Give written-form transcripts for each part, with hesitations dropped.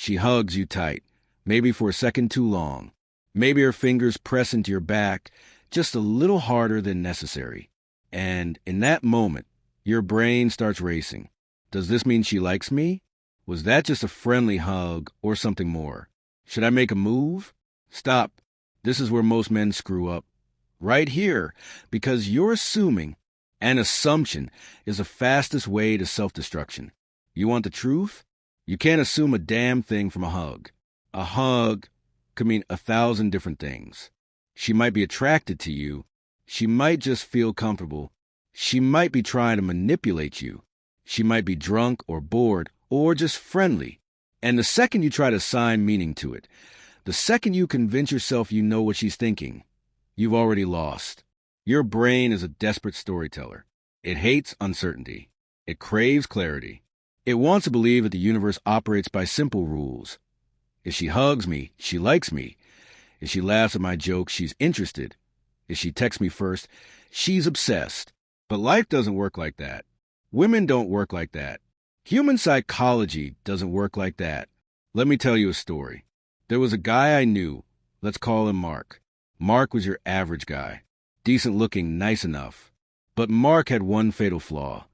She hugs you tight, maybe for a second too long. Maybe her fingers press into your back just a little harder than necessary. And in that moment, your brain starts racing. Does this mean she likes me? Was that just a friendly hug or something more? Should I make a move? Stop. This is where most men screw up. Right here, because you're assuming. An assumption is the fastest way to self-destruction. You want the truth? You can't assume a damn thing from a hug. A hug could mean 1,000 different things. She might be attracted to you. She might just feel comfortable. She might be trying to manipulate you. She might be drunk or bored or just friendly. And the second you try to assign meaning to it, the second you convince yourself you know what she's thinking, you've already lost. Your brain is a desperate storyteller. It hates uncertainty. It craves clarity. It wants to believe that the universe operates by simple rules. If she hugs me, she likes me. If she laughs at my jokes, she's interested. If she texts me first, she's obsessed. But life doesn't work like that. Women don't work like that. Human psychology doesn't work like that. Let me tell you a story. There was a guy I knew. Let's call him Mark. Mark was your average guy. Decent looking, nice enough. But Mark had one fatal flaw.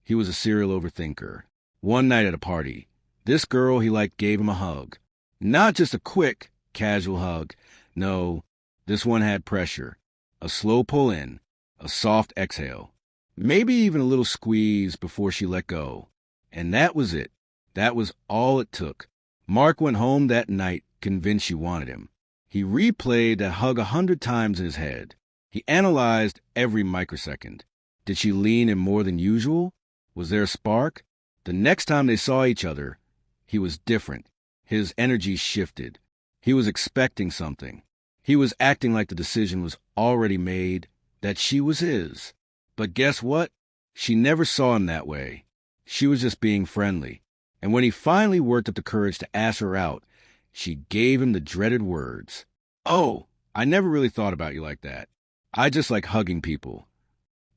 He was a serial overthinker. One night at a party, this girl he liked gave him a hug. Not just a quick, casual hug. No, this one had pressure. A slow pull in, a soft exhale. Maybe even a little squeeze before she let go. And that was it. That was all it took. Mark went home that night convinced she wanted him. He replayed that hug 100 times in his head. He analyzed every microsecond. Did she lean in more than usual? Was there a spark? The next time they saw each other, he was different. His energy shifted. He was expecting something. He was acting like the decision was already made, that she was his. But guess what? She never saw him that way. She was just being friendly. And when he finally worked up the courage to ask her out, she gave him the dreaded words. "Oh, I never really thought about you like that. I just like hugging people."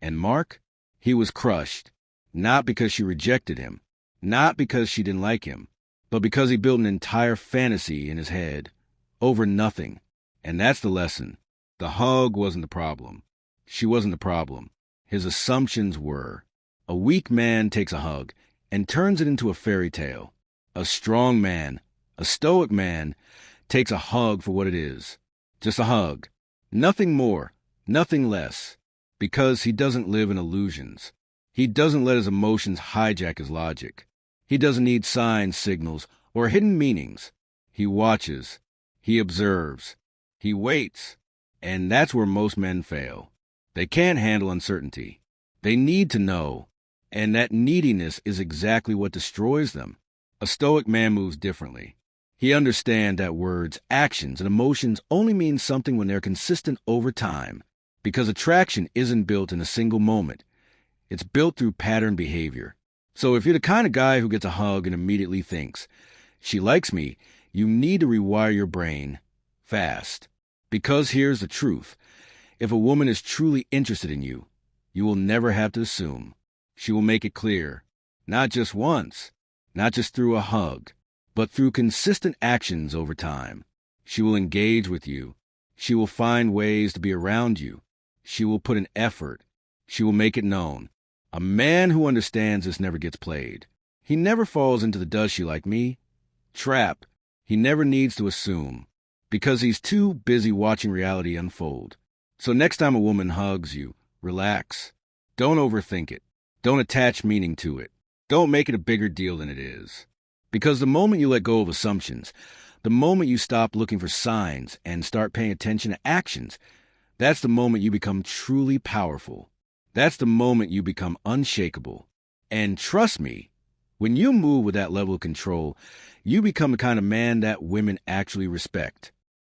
And Mark? He was crushed. Not because she rejected him. Not because she didn't like him. But because he built an entire fantasy in his head. Over nothing. And that's the lesson. The hug wasn't the problem. She wasn't the problem. His assumptions were. A weak man takes a hug and turns it into a fairy tale. A strong man, a stoic man, takes a hug for what it is. Just a hug. Nothing more, nothing less. Because he doesn't live in illusions. He doesn't let his emotions hijack his logic. He doesn't need signs, signals, or hidden meanings. He watches. He observes. He waits. And that's where most men fail. They can't handle uncertainty. They need to know. And that neediness is exactly what destroys them. A stoic man moves differently. He understands that words, actions, and emotions only mean something when they're consistent over time. Because attraction isn't built in a single moment. It's built through pattern behavior. So if you're the kind of guy who gets a hug and immediately thinks, "She likes me," you need to rewire your brain fast. Because here's the truth. If a woman is truly interested in you, you will never have to assume. She will make it clear. Not just once, not just through a hug, but through consistent actions over time. She will engage with you. She will find ways to be around you. She will put in effort. She will make it known. A man who understands this never gets played. He never falls into the "does she like me?" trap. He never needs to assume, because he's too busy watching reality unfold. So next time a woman hugs you, relax. Don't overthink it. Don't attach meaning to it. Don't make it a bigger deal than it is. Because the moment you let go of assumptions, the moment you stop looking for signs and start paying attention to actions, that's the moment you become truly powerful. That's the moment you become unshakable. And trust me, when you move with that level of control, you become the kind of man that women actually respect.